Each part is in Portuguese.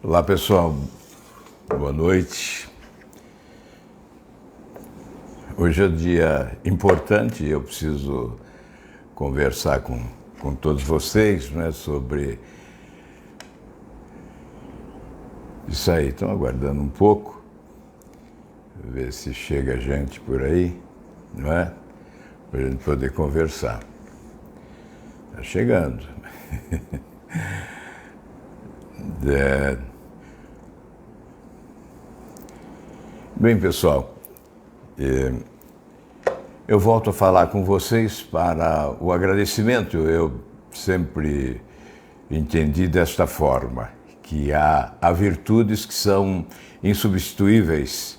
Olá pessoal, boa noite. Hoje é um dia importante e eu preciso conversar com todos vocês, né, sobre isso aí. Estão aguardando um pouco, ver se chega gente por aí, não é? Para a gente poder conversar. Está chegando. Bem, pessoal, eu volto a falar com vocês para o agradecimento. Eu sempre entendi desta forma, que há virtudes que são insubstituíveis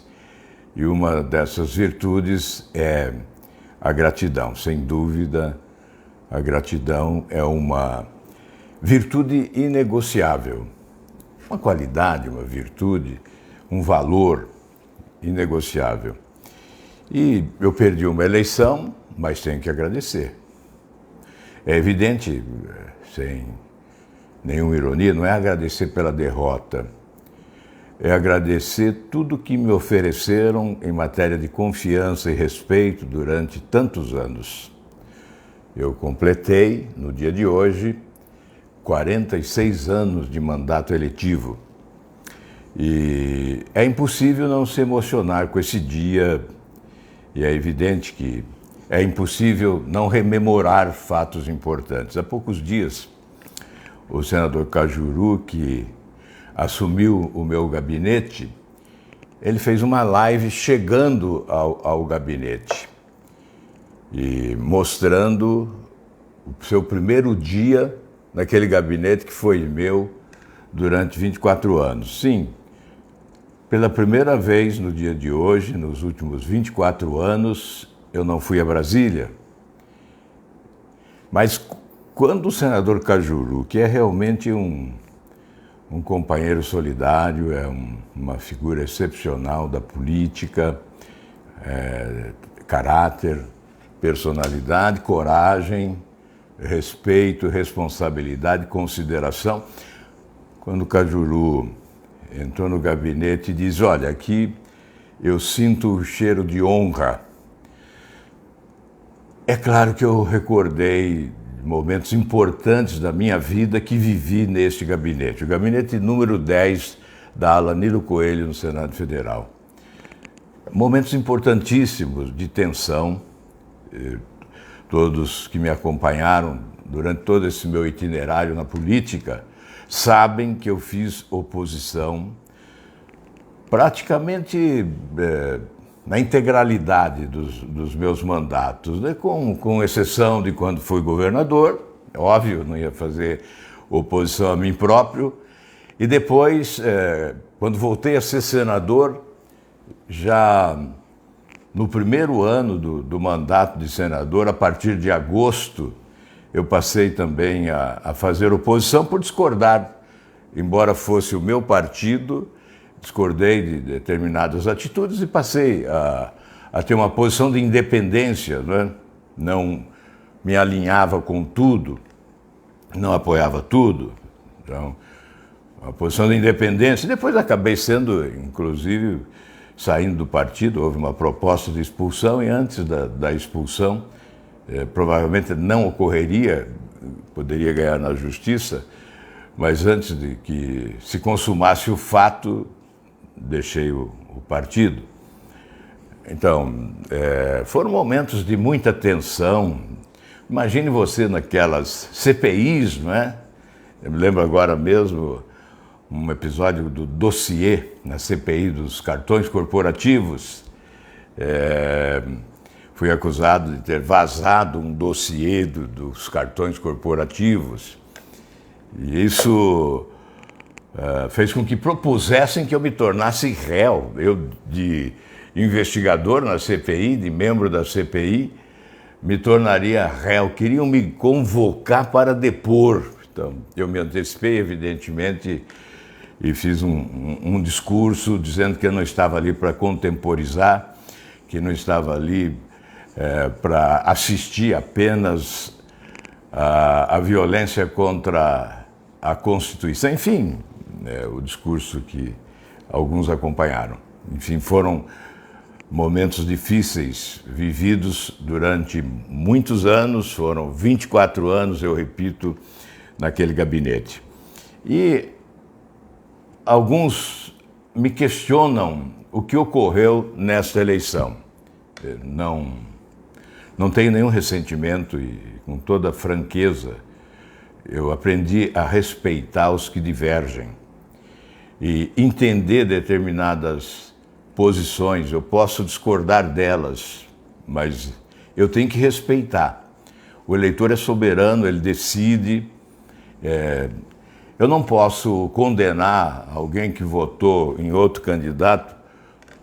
e uma dessas virtudes é a gratidão. Sem dúvida, a gratidão é uma virtude inegociável, uma qualidade, uma virtude, um valor inegociável. E eu perdi uma eleição, mas tenho que agradecer. É evidente, sem nenhuma ironia, não é agradecer pela derrota, é agradecer tudo que me ofereceram em matéria de confiança e respeito durante tantos anos. Eu completei, no dia de hoje, 46 anos de mandato eletivo. E é impossível não se emocionar com esse dia, e é evidente que é impossível não rememorar fatos importantes. Há poucos dias, o senador Cajuru, que assumiu o meu gabinete, ele fez uma live chegando ao gabinete e mostrando o seu primeiro dia naquele gabinete que foi meu durante 24 anos. Sim, pela primeira vez no dia de hoje, nos últimos 24 anos, eu não fui a Brasília. Mas quando o senador Cajuru, que é realmente um companheiro solidário, é uma figura excepcional da política, caráter, personalidade, coragem, respeito, responsabilidade, consideração. Quando o Cajuru entrou no gabinete e diz: olha, aqui eu sinto o cheiro de honra. É claro que eu recordei momentos importantes da minha vida que vivi neste gabinete. O gabinete número 10 da ala Nilo Coelho no Senado Federal. Momentos importantíssimos de tensão. Todos que me acompanharam durante todo esse meu itinerário na política sabem que eu fiz oposição praticamente na integralidade dos meus mandatos, né? Com exceção de quando fui governador, óbvio, não ia fazer oposição a mim próprio, e depois, quando voltei a ser senador, já no primeiro ano do mandato de senador, a partir de agosto, eu passei também a fazer oposição por discordar. Embora fosse o meu partido, discordei de determinadas atitudes e passei a ter uma posição de independência, né? Não me alinhava com tudo, não apoiava tudo. Então, uma posição de independência. Depois acabei sendo, inclusive, saindo do partido, houve uma proposta de expulsão e antes da expulsão, provavelmente não ocorreria, poderia ganhar na justiça, mas antes de que se consumasse o fato, deixei o partido. Então, foram momentos de muita tensão. Imagine você naquelas CPIs, não é? Eu me lembro agora mesmo um episódio do dossiê na CPI dos cartões corporativos. Fui acusado de ter vazado um dossiê dos cartões corporativos. E isso fez com que propusessem que eu me tornasse réu. Eu, de investigador na CPI, de membro da CPI, me tornaria réu. Queriam me convocar para depor. Então, eu me antecipei, evidentemente, e fiz um discurso dizendo que eu não estava ali para contemporizar, que não estava ali para assistir apenas a violência contra a Constituição, enfim, o discurso que alguns acompanharam. Enfim, foram momentos difíceis vividos durante muitos anos, foram 24 anos, eu repito, naquele gabinete. E alguns me questionam o que ocorreu nesta eleição. Não tenho nenhum ressentimento e, com toda franqueza, eu aprendi a respeitar os que divergem e entender determinadas posições. Eu posso discordar delas, mas eu tenho que respeitar. O eleitor é soberano, ele decide. Eu não posso condenar alguém que votou em outro candidato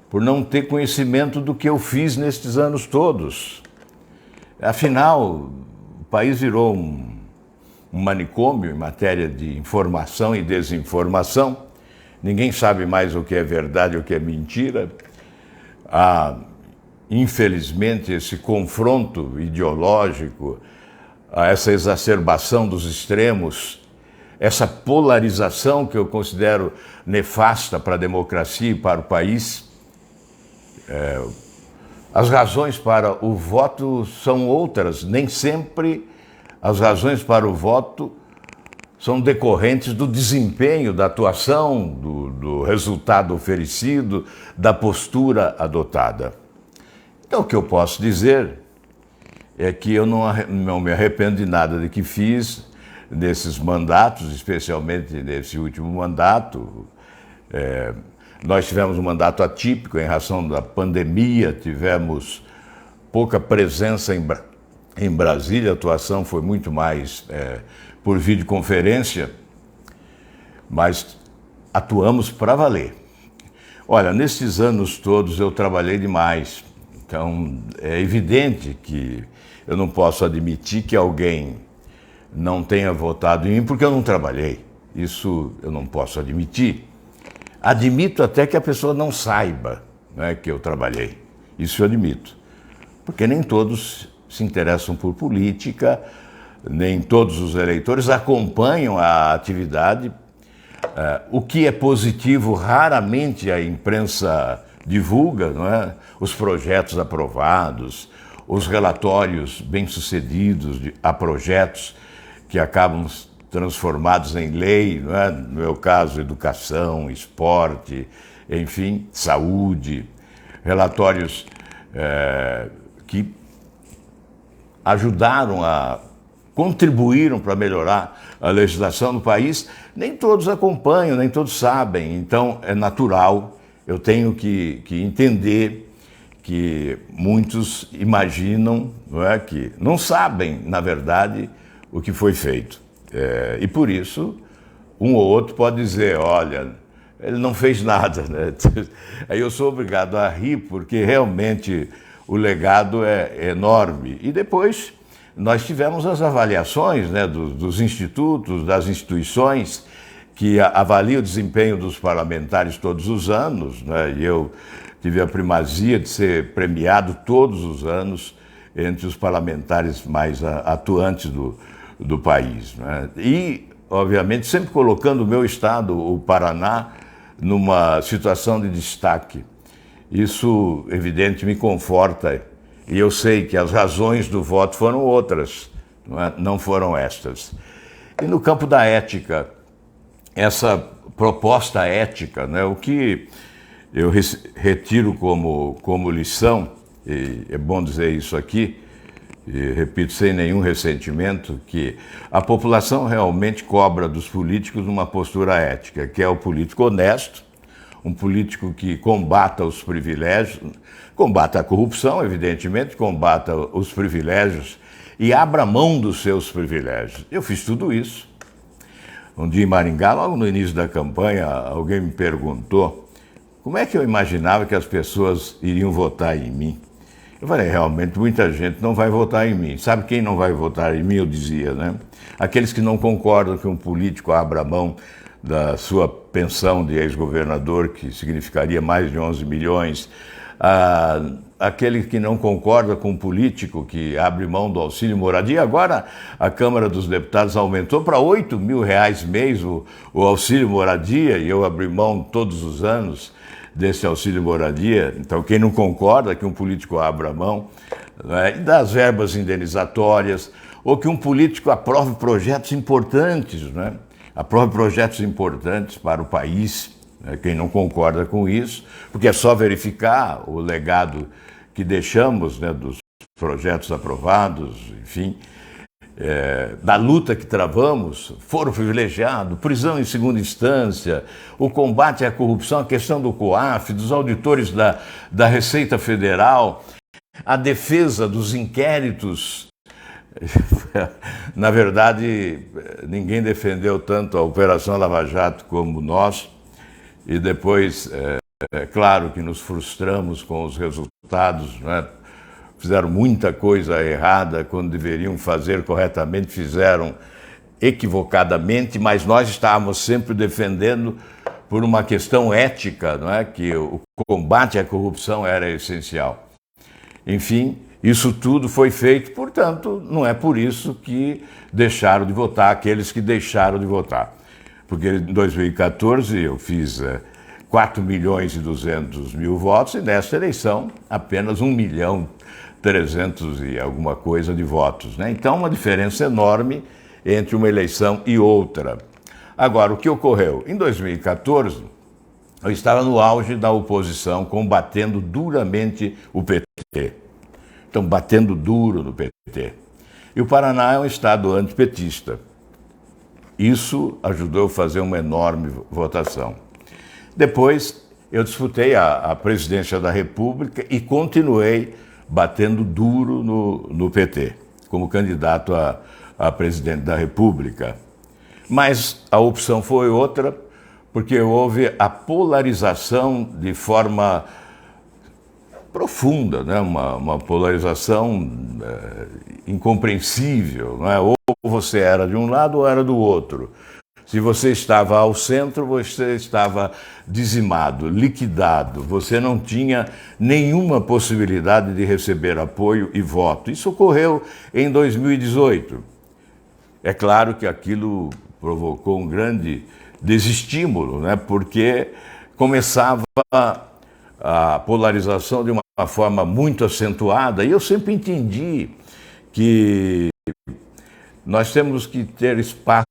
por não ter conhecimento do que eu fiz nestes anos todos. Afinal, o país virou um manicômio em matéria de informação e desinformação. Ninguém sabe mais o que é verdade e o que é mentira. Há, infelizmente, esse confronto ideológico, essa exacerbação dos extremos, essa polarização que eu considero nefasta para a democracia e para o país. As razões para o voto são outras, nem sempre as razões para o voto são decorrentes do desempenho, da atuação, do resultado oferecido, da postura adotada. Então, o que eu posso dizer é que eu não me arrependo de nada de que fiz nesses mandatos, especialmente nesse último mandato. Nós tivemos um mandato atípico em razão da pandemia, tivemos pouca presença em Brasília, a atuação foi muito mais por videoconferência, mas atuamos para valer. Olha, nesses anos todos eu trabalhei demais, então é evidente que eu não posso admitir que alguém não tenha votado em mim porque eu não trabalhei. Isso eu não posso admitir. Admito até que a pessoa não saiba, né, que eu trabalhei. Isso eu admito. Porque nem todos se interessam por política, nem todos os eleitores acompanham a atividade. O que é positivo, raramente a imprensa divulga, não é? Os projetos aprovados, os relatórios bem-sucedidos a projetos que acabam transformados em lei, não é? No meu caso, educação, esporte, enfim, saúde, relatórios que contribuíram para melhorar a legislação no país, nem todos acompanham, nem todos sabem. Então, é natural, eu tenho que entender que muitos imaginam, não é, que não sabem, na verdade, o que foi feito. E por isso, um ou outro pode dizer, olha, ele não fez nada, né? Aí eu sou obrigado a rir, porque realmente o legado é enorme. E depois nós tivemos as avaliações, né, dos institutos, das instituições que avaliam o desempenho dos parlamentares todos os anos, né? E eu tive a primazia de ser premiado todos os anos entre os parlamentares mais atuantes do país, né? E, obviamente, sempre colocando o meu estado, o Paraná, numa situação de destaque. Isso, evidente, me conforta e eu sei que as razões do voto foram outras, não foram estas. E no campo da ética, essa proposta ética, né, o que eu retiro como lição, e é bom dizer isso aqui, e repito sem nenhum ressentimento, que a população realmente cobra dos políticos uma postura ética, que é o político honesto, um político que combata os privilégios, combata a corrupção, evidentemente, combata os privilégios e abra mão dos seus privilégios. Eu fiz tudo isso. Um dia em Maringá, logo no início da campanha, alguém me perguntou como é que eu imaginava que as pessoas iriam votar em mim. Eu falei, realmente, muita gente não vai votar em mim. Sabe quem não vai votar em mim? Eu dizia, né? Aqueles que não concordam que um político abra mão da sua pensão de ex-governador, que significaria mais de 11 milhões, aquele que não concorda com um político que abre mão do auxílio moradia. Agora a Câmara dos Deputados aumentou para R$8.000 mês o auxílio moradia, e eu abri mão todos os anos desse auxílio moradia. Então quem não concorda que um político abra mão, né, das verbas indenizatórias, ou que um político aprove projetos importantes, né, aprove projetos importantes para o país. Quem não concorda com isso, porque é só verificar o legado que deixamos, né, dos projetos aprovados, enfim, da luta que travamos, foro privilegiado, prisão em segunda instância, o combate à corrupção, a questão do COAF, dos auditores da Receita Federal, a defesa dos inquéritos. Na verdade, ninguém defendeu tanto a Operação Lava Jato como nós. E depois, claro que nos frustramos com os resultados, né? Fizeram muita coisa errada quando deveriam fazer corretamente, fizeram equivocadamente, mas nós estávamos sempre defendendo por uma questão ética, não é? Que o combate à corrupção era essencial. Enfim, isso tudo foi feito, portanto, não é por isso que deixaram de votar aqueles que deixaram de votar. Porque em 2014 eu fiz 4.200.000 votos e nesta eleição apenas 1.300.000 e alguma coisa de votos, né? Então uma diferença enorme entre uma eleição e outra. Agora, o que ocorreu? Em 2014 eu estava no auge da oposição, combatendo duramente o PT. Então, batendo duro no PT. E o Paraná é um estado antipetista. Isso ajudou a fazer uma enorme votação. Depois, eu disputei a presidência da República e continuei batendo duro no PT, como candidato a presidente da República. Mas a opção foi outra, porque houve a polarização de forma profunda, né? Uma polarização incompreensível, não é? Ou você era de um lado ou era do outro. Se você estava ao centro, você estava dizimado, liquidado, você não tinha nenhuma possibilidade de receber apoio e voto. Isso ocorreu em 2018. É claro que aquilo provocou um grande desestímulo, né? Porque começava a polarização de uma forma muito acentuada, e eu sempre entendi que nós temos que ter espaço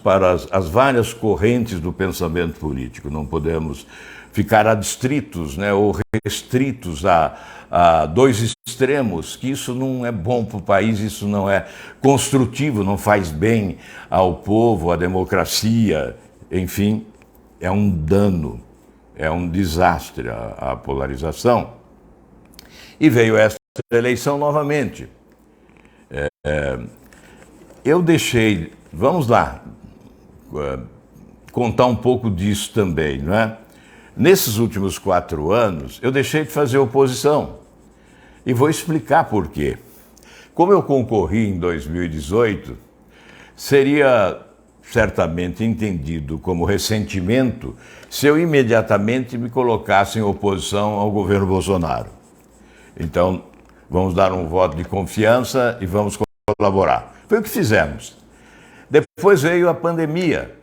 para as várias correntes do pensamento político, não podemos ficar adstritos, né, ou restritos a dois extremos, que isso não é bom para o país, isso não é construtivo, não faz bem ao povo, à democracia, enfim, é um dano. É um desastre a polarização. E veio esta eleição novamente. Eu deixei, vamos lá, contar um pouco disso também, não é? Nesses últimos 4 anos, eu deixei de fazer oposição. E vou explicar por quê. Como eu concorri em 2018, seria certamente entendido como ressentimento se eu imediatamente me colocasse em oposição ao governo Bolsonaro. Então, vamos dar um voto de confiança e vamos colaborar. Foi o que fizemos. Depois veio a pandemia.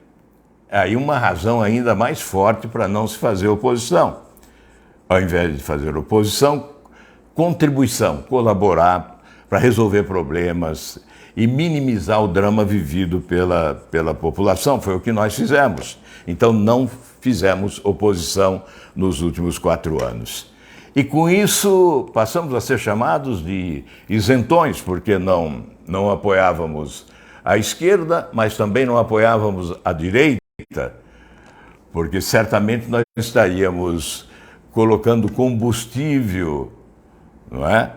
Aí uma razão ainda mais forte para não se fazer oposição. Ao invés de fazer oposição, contribuição, colaborar para resolver problemas e minimizar o drama vivido pela população. Foi o que nós fizemos. Então não fizemos oposição nos últimos 4 anos. E com isso passamos a ser chamados de isentões, porque não apoiávamos a esquerda, mas também não apoiávamos a direita, porque certamente nós estaríamos colocando combustível, não é,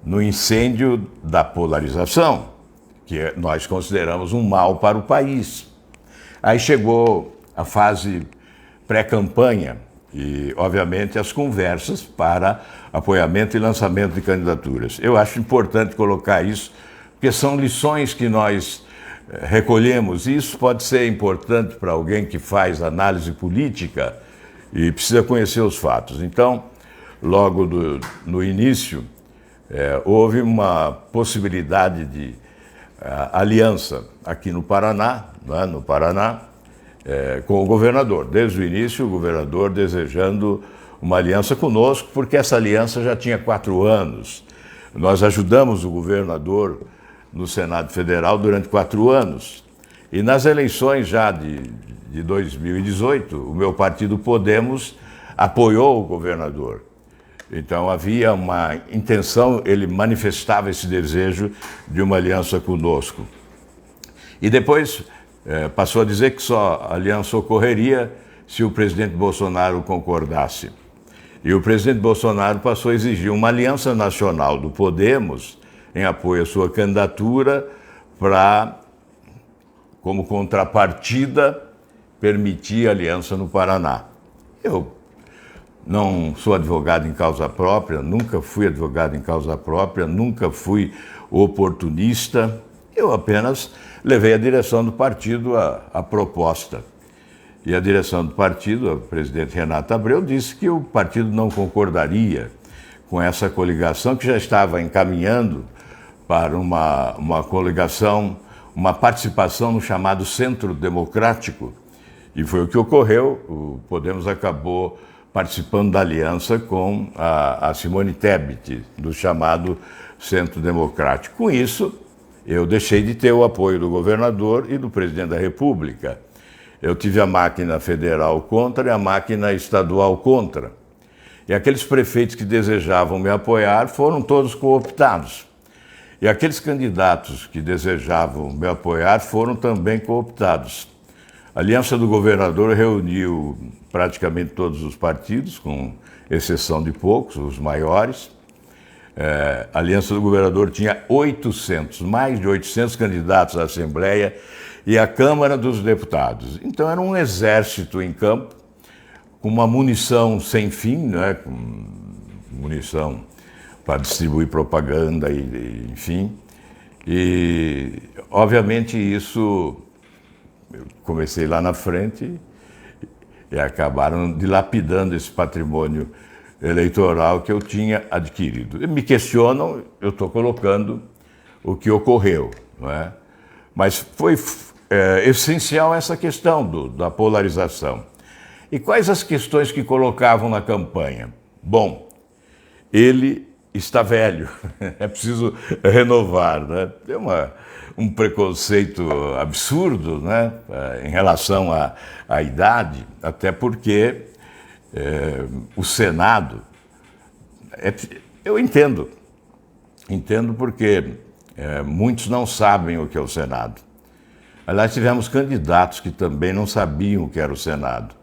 no incêndio da polarização, que nós consideramos um mal para o país. Aí chegou a fase pré-campanha e, obviamente, as conversas para apoiamento e lançamento de candidaturas. Eu acho importante colocar isso, porque são lições que nós recolhemos. Isso pode ser importante para alguém que faz análise política e precisa conhecer os fatos. Então, logo no início, houve uma possibilidade de aliança aqui no Paraná, né, com o governador. Desde o início, o governador desejando uma aliança conosco, porque essa aliança já tinha 4 anos. Nós ajudamos o governador no Senado Federal durante 4 anos. E nas eleições já de 2018, o meu partido Podemos apoiou o governador. Então havia uma intenção, ele manifestava esse desejo de uma aliança conosco. E depois passou a dizer que só a aliança ocorreria se o presidente Bolsonaro concordasse. E o presidente Bolsonaro passou a exigir uma aliança nacional do Podemos em apoio à sua candidatura para, como contrapartida, permitir a aliança no Paraná. Eu não sou advogado em causa própria, nunca fui advogado em causa própria, nunca fui oportunista. Eu apenas levei à direção do partido a proposta. E a direção do partido, a presidente Renata Abreu, disse que o partido não concordaria com essa coligação, que já estava encaminhando para uma coligação, uma participação no chamado Centro Democrático. E foi o que ocorreu. O Podemos acabou participando da aliança com a Simone Tebet, do chamado Centro Democrático. Com isso, eu deixei de ter o apoio do governador e do presidente da República. Eu tive a máquina federal contra e a máquina estadual contra. E aqueles prefeitos que desejavam me apoiar foram todos cooptados. E aqueles candidatos que desejavam me apoiar foram também cooptados. A aliança do governador reuniu praticamente todos os partidos, com exceção de poucos, os maiores. A aliança do governador tinha mais de 800 candidatos à Assembleia e à Câmara dos Deputados. Então era um exército em campo, com uma munição sem fim, né? Com munição para distribuir propaganda, enfim. E, obviamente, isso... Eu comecei lá na frente e acabaram dilapidando esse patrimônio eleitoral que eu tinha adquirido. Me questionam, eu estou colocando o que ocorreu, não é? Mas foi essencial essa questão da polarização. E quais as questões que colocavam na campanha? Bom, ele está velho, é preciso renovar, né? Tem um preconceito absurdo, né, em relação à idade, até porque o Senado, eu entendo porque muitos não sabem o que é o Senado. Aliás, tivemos candidatos que também não sabiam o que era o Senado,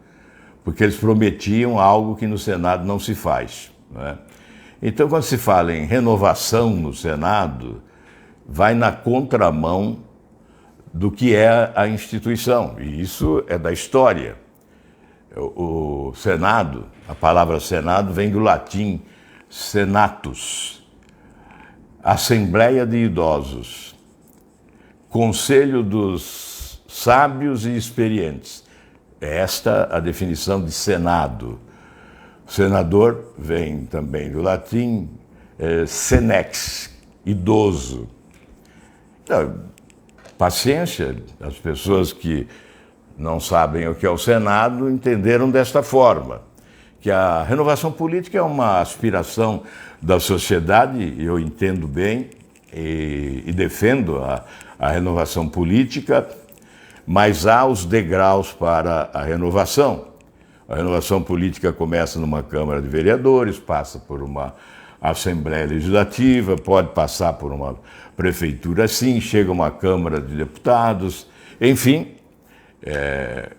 porque eles prometiam algo que no Senado não se faz, né? Então, quando se fala em renovação no Senado, vai na contramão do que é a instituição, e isso é da história. O Senado, a palavra Senado vem do latim senatus, Assembleia de Idosos, Conselho dos Sábios e Experientes. É esta a definição de Senado. Senador vem também do latim senex, idoso. Então, paciência, as pessoas que não sabem o que é o Senado entenderam desta forma, que a renovação política é uma aspiração da sociedade, eu entendo bem e defendo a renovação política, mas há os degraus para a renovação. A renovação política começa numa Câmara de Vereadores, passa por uma Assembleia Legislativa, pode passar por uma prefeitura assim, chega a uma Câmara de Deputados, enfim,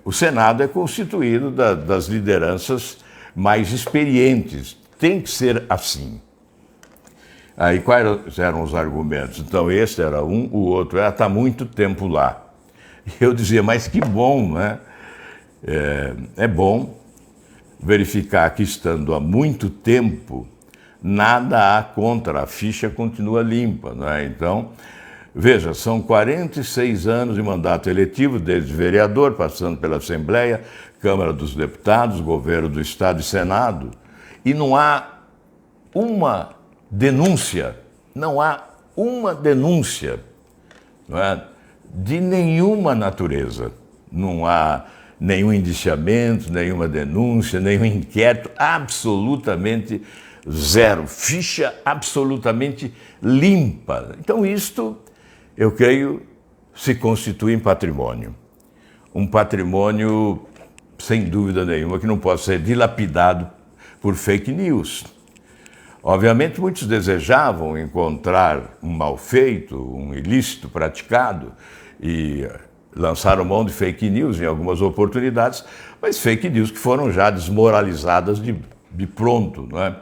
o Senado é constituído das lideranças mais experientes, tem que ser assim. Aí quais eram os argumentos? Então esse era um, o outro era está muito tempo lá. E eu dizia, mas que bom, né? É bom verificar que estando há muito tempo, nada há contra, a ficha continua limpa, não é? Então, veja, são 46 anos de mandato eletivo, desde vereador, passando pela Assembleia, Câmara dos Deputados, Governo do Estado e Senado, e não há uma denúncia, não há uma denúncia, não é, de nenhuma natureza. Não há nenhum indiciamento, nenhuma denúncia, nenhum inquérito, absolutamente zero. Ficha absolutamente limpa. Então isto, eu creio, se constitui em patrimônio. Um patrimônio, sem dúvida nenhuma, que não pode ser dilapidado por fake news. Obviamente, muitos desejavam encontrar um mal feito, um ilícito praticado e lançaram mão de fake news em algumas oportunidades, mas fake news que foram já desmoralizadas de pronto, não é?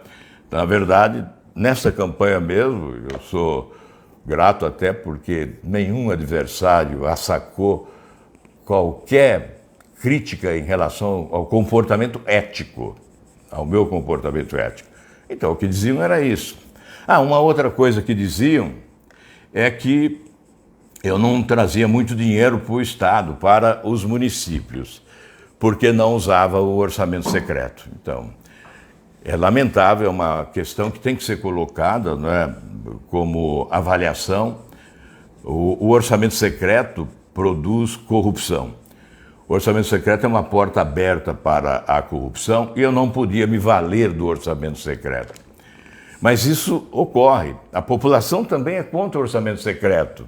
Na verdade, nessa campanha mesmo, eu sou grato até porque nenhum adversário assacou qualquer crítica em relação ao comportamento ético, ao meu comportamento ético. Então, o que diziam era isso. Uma outra coisa que diziam é que eu não trazia muito dinheiro para o Estado, para os municípios, porque não usava o orçamento secreto. Então, é lamentável, é uma questão que tem que ser colocada, não é, como avaliação. O orçamento secreto produz corrupção. O orçamento secreto é uma porta aberta para a corrupção e eu não podia me valer do orçamento secreto. Mas isso ocorre. A população também é contra o orçamento secreto.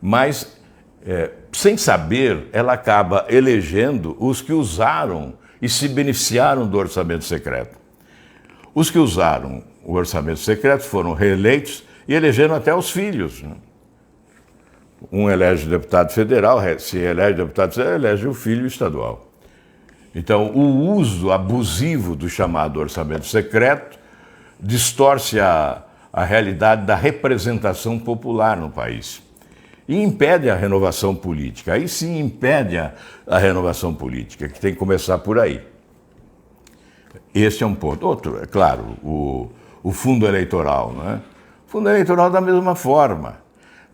Mas, sem saber, ela acaba elegendo os que usaram e se beneficiaram do orçamento secreto. Os que usaram o orçamento secreto foram reeleitos e elegeram até os filhos, né? Um elege deputado federal, se elege deputado federal, elege o filho estadual. Então, o uso abusivo do chamado orçamento secreto distorce a realidade da representação popular no país e impede a renovação política. Aí sim impede a renovação política, que tem que começar por aí. Esse é um ponto. Outro, é claro, o fundo eleitoral, não é? O fundo eleitoral da mesma forma.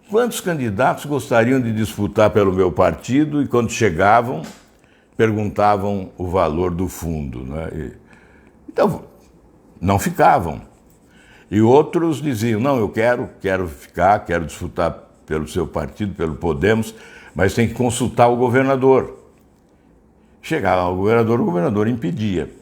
Quantos candidatos gostariam de disputar pelo meu partido e, quando chegavam, perguntavam o valor do fundo, né? Então, não ficavam. E outros diziam, não, eu quero ficar, quero disputar pelo seu partido, pelo Podemos, mas tem que consultar o governador. Chegava ao governador, o governador impedia.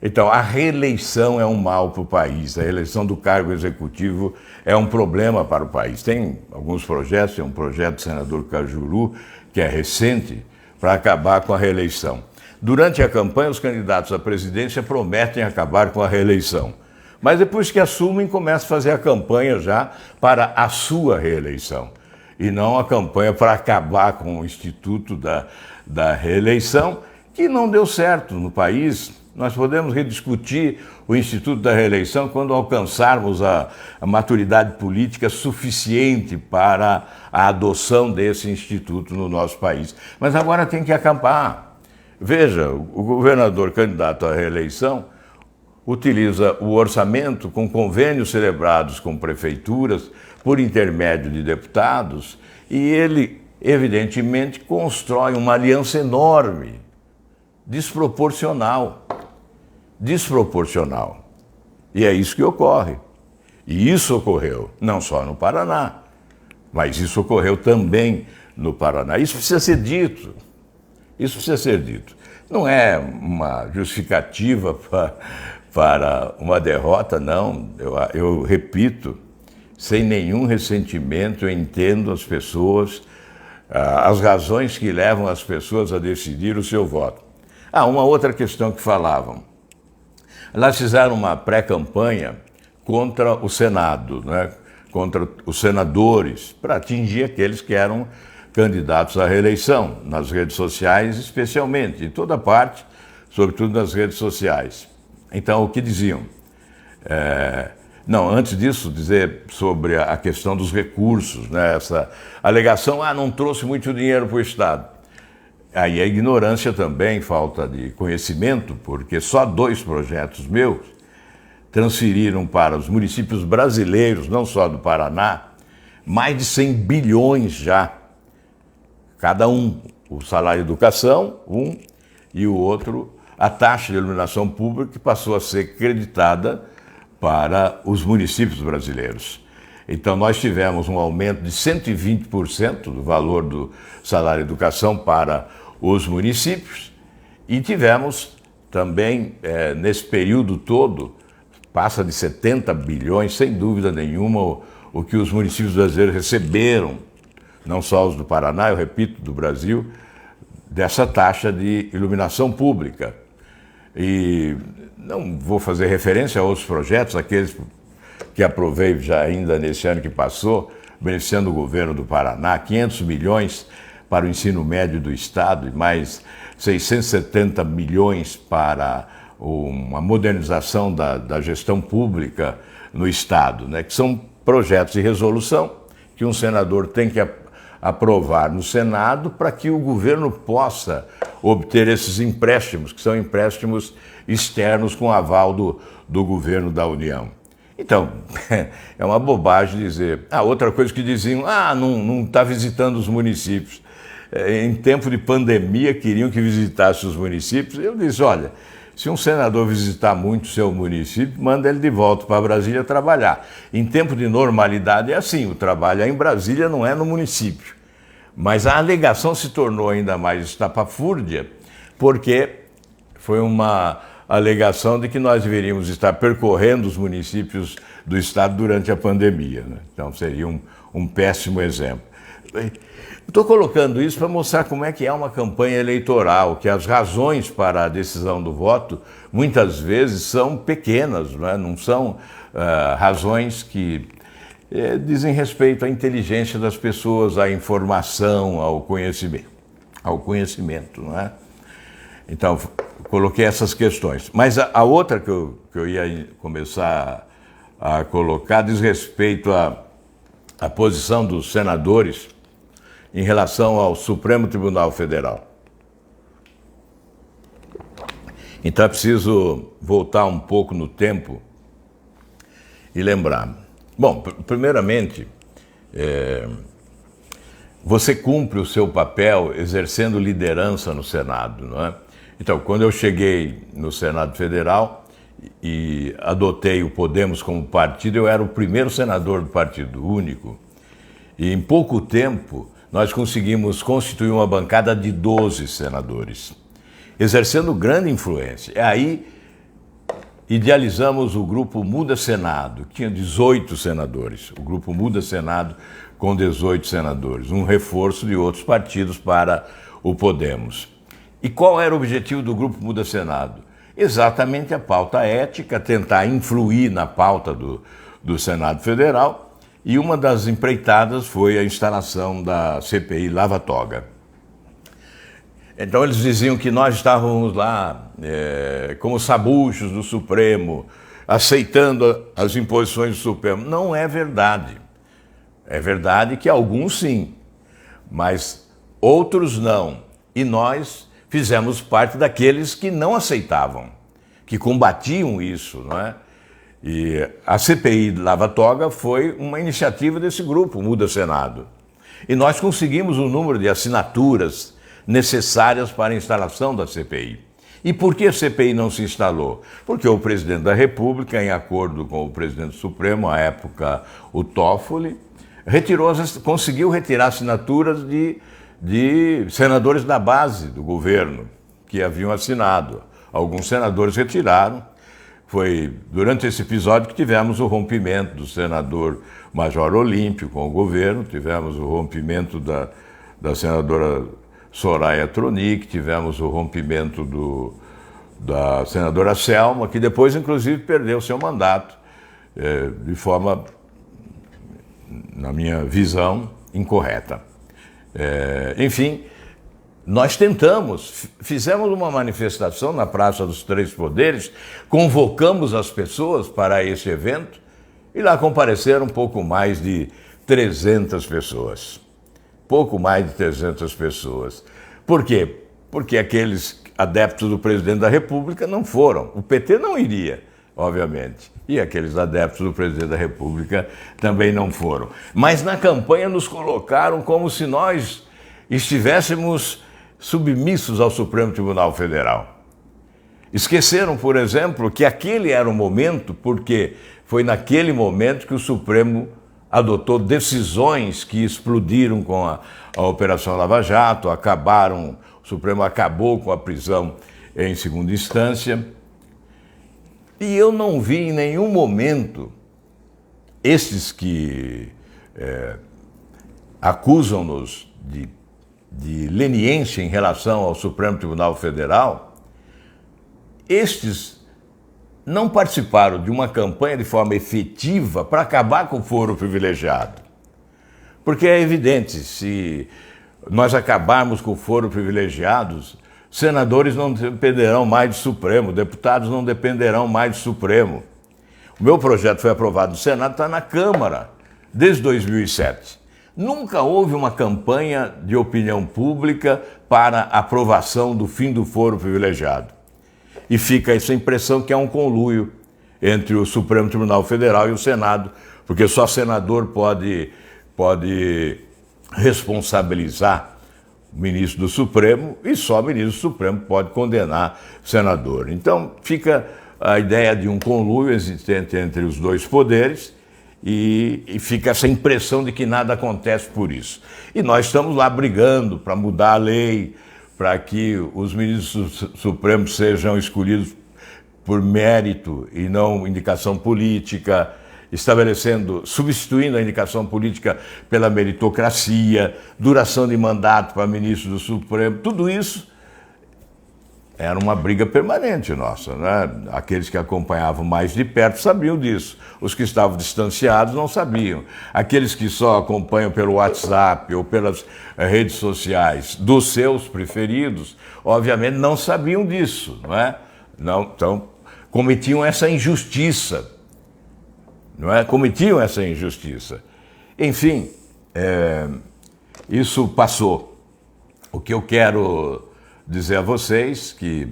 Então, a reeleição é um mal para o país, a reeleição do cargo executivo é um problema para o país. Tem alguns projetos, tem um projeto do senador Cajuru, que é recente, para acabar com a reeleição. Durante a campanha, os candidatos à presidência prometem acabar com a reeleição. Mas depois que assumem, começam a fazer a campanha já para a sua reeleição. E não a campanha para acabar com o instituto da reeleição, que não deu certo no país. Nós podemos rediscutir o Instituto da Reeleição quando alcançarmos a maturidade política suficiente para a adoção desse instituto no nosso país. Mas agora tem que acabar. Veja, o governador candidato à reeleição utiliza o orçamento com convênios celebrados com prefeituras por intermédio de deputados e ele, evidentemente, constrói uma aliança enorme, desproporcional. E é isso que ocorre. E isso ocorreu não só no Paraná, mas isso ocorreu também no Paraná. Isso precisa ser dito. Isso precisa ser dito. Não é uma justificativa para uma derrota, não. Eu repito, sem nenhum ressentimento, eu entendo as pessoas, as razões que levam as pessoas a decidir o seu voto. Uma outra questão que falavam. Elas fizeram uma pré-campanha contra o Senado, né? Contra os senadores, para atingir aqueles que eram candidatos à reeleição, nas redes sociais especialmente, em toda parte, sobretudo nas redes sociais. Então, o que diziam? Não, antes disso, dizer sobre a questão dos recursos, né? Essa alegação, não trouxe muito dinheiro para o Estado. Aí a ignorância também, falta de conhecimento, porque só 2 projetos meus transferiram para os municípios brasileiros, não só do Paraná, mais de 100 bilhões já. Cada um, o salário de educação, e o outro, a taxa de iluminação pública, que passou a ser creditada para os municípios brasileiros. Então, nós tivemos um aumento de 120% do valor do salário educação para os municípios e tivemos também, nesse período todo, passa de 70 bilhões, sem dúvida nenhuma, o que os municípios brasileiros receberam, não só os do Paraná, eu repito, do Brasil, dessa taxa de iluminação pública. E não vou fazer referência a outros projetos, aqueles que aprovei já ainda nesse ano que passou, beneficiando o governo do Paraná, 500 milhões para o ensino médio do Estado e mais 670 milhões para uma modernização da gestão pública no Estado, né? Que são projetos de resolução que um senador tem que aprovar no Senado para que o governo possa obter esses empréstimos, que são empréstimos externos com aval do governo da União. Então, é uma bobagem dizer... outra coisa que diziam, não está visitando os municípios. Em tempo de pandemia, queriam que visitasse os municípios. Eu disse, olha, se um senador visitar muito o seu município, manda ele de volta para Brasília trabalhar. Em tempo de normalidade é assim, o trabalho é em Brasília, não é no município. Mas a alegação se tornou ainda mais estapafúrdia, porque foi uma alegação de que nós deveríamos estar percorrendo os municípios do estado durante a pandemia, né? Então seria um péssimo exemplo. Estou colocando isso para mostrar como é que é uma campanha eleitoral, que as razões para a decisão do voto muitas vezes são pequenas, não são razões que dizem respeito à inteligência das pessoas, à informação, ao conhecimento, não é? Então, coloquei essas questões. Mas a outra que eu ia começar a colocar diz respeito à posição dos senadores em relação ao Supremo Tribunal Federal. Então é preciso voltar um pouco no tempo e lembrar. Bom, primeiramente, você cumpre o seu papel exercendo liderança no Senado, não é? Então, quando eu cheguei no Senado Federal e adotei o Podemos como partido, eu era o primeiro senador do partido único. E em pouco tempo, nós conseguimos constituir uma bancada de 12 senadores, exercendo grande influência. E aí, idealizamos o Grupo Muda Senado, que tinha 18 senadores. O Grupo Muda Senado com 18 senadores, um reforço de outros partidos para o Podemos. E qual era o objetivo do Grupo Muda Senado? Exatamente a pauta ética, tentar influir na pauta do Senado Federal, e uma das empreitadas foi a instalação da CPI Lava Toga. Então eles diziam que nós estávamos lá como sabuchos do Supremo, aceitando as imposições do Supremo. Não é verdade. É verdade que alguns sim, mas outros não. E nós fizemos parte daqueles que não aceitavam, que combatiam isso, não é? E a CPI Lava Toga foi uma iniciativa desse grupo, Muda Senado. E nós conseguimos o número de assinaturas necessárias para a instalação da CPI. E por que a CPI não se instalou? Porque o presidente da República, em acordo com o presidente do Supremo, à época o Toffoli, conseguiu retirar assinaturas de senadores da base do governo que haviam assinado. Alguns senadores retiraram. Foi durante esse episódio que tivemos o rompimento do senador Major Olímpio com o governo, tivemos o rompimento da senadora Soraya Tronic, tivemos o rompimento da senadora Selma, que depois, inclusive, perdeu seu mandato de forma, na minha visão, incorreta. Enfim, nós tentamos, fizemos uma manifestação na Praça dos Três Poderes, convocamos as pessoas para esse evento e lá compareceram um pouco mais de 300 pessoas. Pouco mais de 300 pessoas. Por quê? Porque aqueles adeptos do presidente da República não foram. O PT não iria, obviamente. E aqueles adeptos do presidente da República também não foram. Mas na campanha nos colocaram como se nós estivéssemos submissos ao Supremo Tribunal Federal. Esqueceram, por exemplo, que aquele era o momento, porque foi naquele momento que o Supremo adotou decisões que explodiram com a Operação Lava Jato, o Supremo acabou com a prisão em segunda instância. E eu não vi em nenhum momento esses que acusam-nos de leniência em relação ao Supremo Tribunal Federal, estes não participaram de uma campanha de forma efetiva para acabar com o foro privilegiado. Porque é evidente, se nós acabarmos com o foro privilegiado, senadores não dependerão mais do Supremo, deputados não dependerão mais do Supremo. O meu projeto foi aprovado no Senado, está na Câmara, desde 2007. Nunca houve uma campanha de opinião pública para aprovação do fim do foro privilegiado. E fica essa impressão que é um conluio entre o Supremo Tribunal Federal e o Senado, porque só senador pode responsabilizar o ministro do Supremo e só o ministro do Supremo pode condenar o senador. Então fica a ideia de um conluio existente entre os dois poderes e fica essa impressão de que nada acontece por isso. E nós estamos lá brigando para mudar a lei, para que os ministros supremos sejam escolhidos por mérito e não indicação política, substituindo a indicação política pela meritocracia, duração de mandato para ministros do Supremo, tudo isso era uma briga permanente nossa, né? Aqueles que acompanhavam mais de perto sabiam disso, os que estavam distanciados não sabiam. Aqueles que só acompanham pelo WhatsApp ou pelas redes sociais dos seus preferidos, obviamente não sabiam disso, não é? Não, então, cometiam essa injustiça, não é? Cometiam essa injustiça. Enfim, isso passou. O que eu quero dizer a vocês que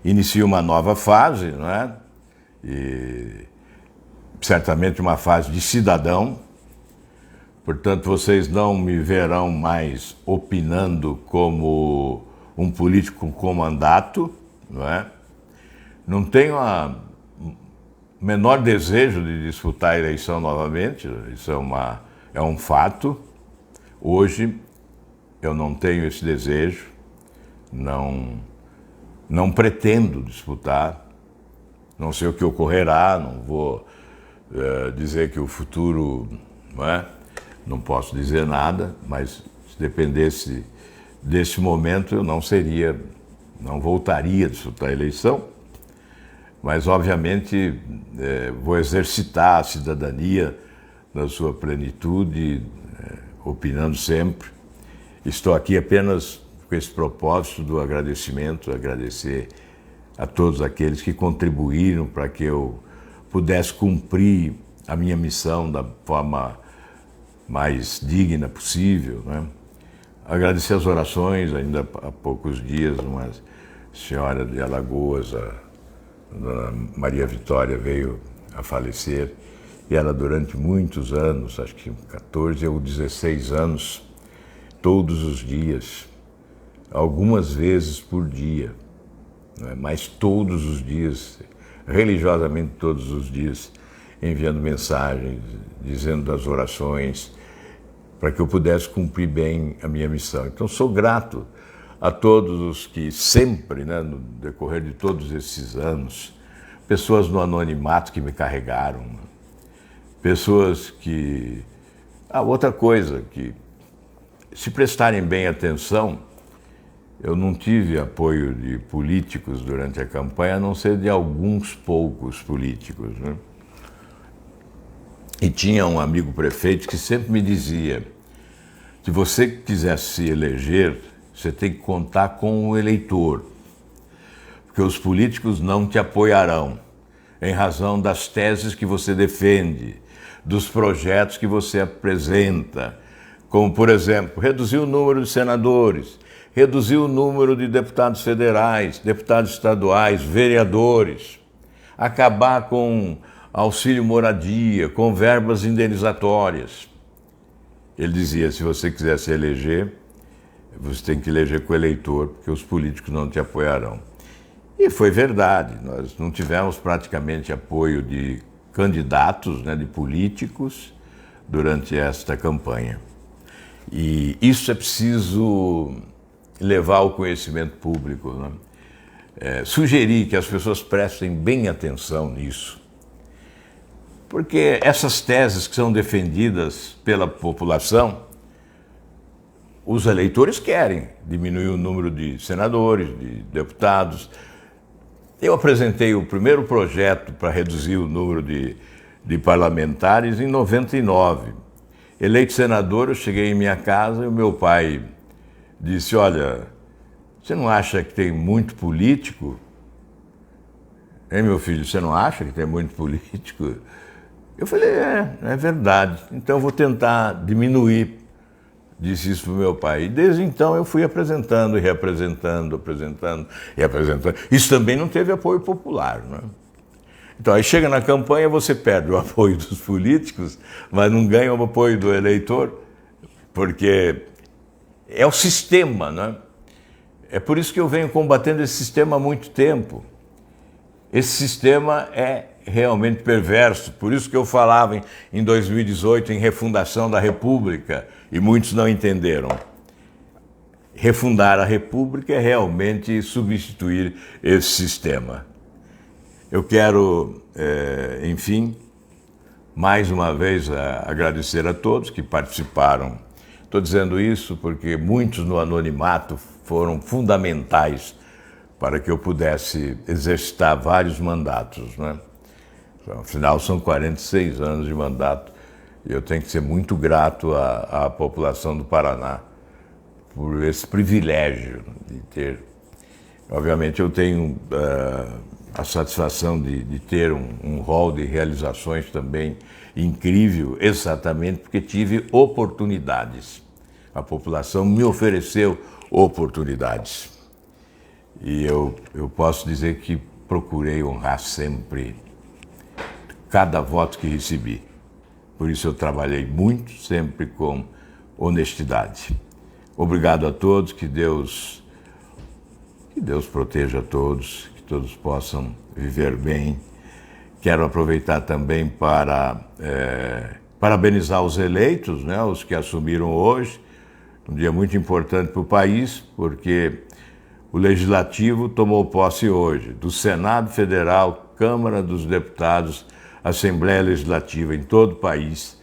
inicia uma nova fase, não é? E certamente uma fase de cidadão. Portanto, vocês não me verão mais opinando como um político com mandato, não é? Não tenho o menor desejo de disputar a eleição novamente, isso é um fato. Hoje eu não tenho esse desejo, não pretendo disputar, não sei o que ocorrerá, não vou dizer que o futuro, não é? Não posso dizer nada, mas se dependesse desse momento eu não voltaria a disputar a eleição, mas obviamente vou exercitar a cidadania na sua plenitude, opinando sempre. Estou aqui apenas com esse propósito do agradecimento, agradecer a todos aqueles que contribuíram para que eu pudesse cumprir a minha missão da forma mais digna possível, né? Agradecer as orações, ainda há poucos dias, uma senhora de Alagoas, a dona Maria Vitória, veio a falecer, e ela durante muitos anos, acho que 14 ou 16 anos, todos os dias, algumas vezes por dia, né? Mas todos os dias, religiosamente todos os dias, enviando mensagens, dizendo das orações, para que eu pudesse cumprir bem a minha missão. Então sou grato a todos os que sempre, né, no decorrer de todos esses anos, pessoas no anonimato que me carregaram, pessoas que... outra coisa, que se prestarem bem atenção, eu não tive apoio de políticos durante a campanha, a não ser de alguns poucos políticos, né? E tinha um amigo prefeito que sempre me dizia: se você quiser se eleger, você tem que contar com o eleitor, porque os políticos não te apoiarão em razão das teses que você defende, dos projetos que você apresenta, como, por exemplo, reduzir o número de senadores, reduzir o número de deputados federais, deputados estaduais, vereadores, acabar com auxílio moradia, com verbas indenizatórias. Ele dizia: se você quiser se eleger, você tem que eleger com o eleitor, porque os políticos não te apoiarão. E foi verdade, nós não tivemos praticamente apoio de candidatos, né, de políticos, durante esta campanha. E isso é preciso levar ao conhecimento público, né? Sugerir que as pessoas prestem bem atenção nisso. Porque essas teses que são defendidas pela população, os eleitores querem diminuir o número de senadores, de deputados. Eu apresentei o primeiro projeto para reduzir o número de parlamentares em 99. Eleito senador, eu cheguei em minha casa e o meu pai disse: olha, você não acha que tem muito político? Hein, meu filho, você não acha que tem muito político? Eu falei, é verdade, então eu vou tentar diminuir, disse isso para o meu pai. E desde então eu fui apresentando e reapresentando, apresentando e apresentando. Isso também não teve apoio popular, né? Então aí chega na campanha, você perde o apoio dos políticos, mas não ganha o apoio do eleitor, porque é o sistema, né? É por isso que eu venho combatendo esse sistema há muito tempo. Esse sistema é realmente perverso, por isso que eu falava em 2018 em refundação da República, e muitos não entenderam. Refundar a República é realmente substituir esse sistema. Eu quero, enfim, mais uma vez agradecer a todos que participaram. Estou dizendo isso porque muitos no anonimato foram fundamentais para que eu pudesse exercitar vários mandatos, né? Afinal, são 46 anos de mandato e eu tenho que ser muito grato à população do Paraná por esse privilégio de ter. Obviamente, eu tenho a satisfação de ter um rol de realizações também incrível, exatamente porque tive oportunidades. A população me ofereceu oportunidades. E eu posso dizer que procurei honrar sempre cada voto que recebi. Por isso eu trabalhei muito, sempre com honestidade. Obrigado a todos, que Deus proteja a todos, que todos possam viver bem. Quero aproveitar também para parabenizar os eleitos, né, os que assumiram hoje, um dia muito importante para o país, porque o Legislativo tomou posse hoje, do Senado Federal, Câmara dos Deputados, Assembleia Legislativa em todo o país,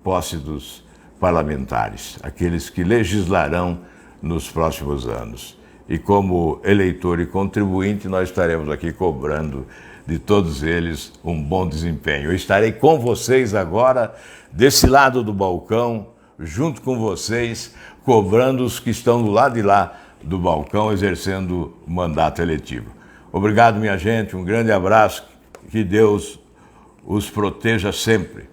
posse dos parlamentares, aqueles que legislarão nos próximos anos. E como eleitor e contribuinte, nós estaremos aqui cobrando de todos eles um bom desempenho. Eu estarei com vocês agora, desse lado do balcão, junto com vocês, cobrando os que estão do lado de lá do balcão, exercendo o mandato eletivo. Obrigado, minha gente, um grande abraço, que Deus os proteja sempre.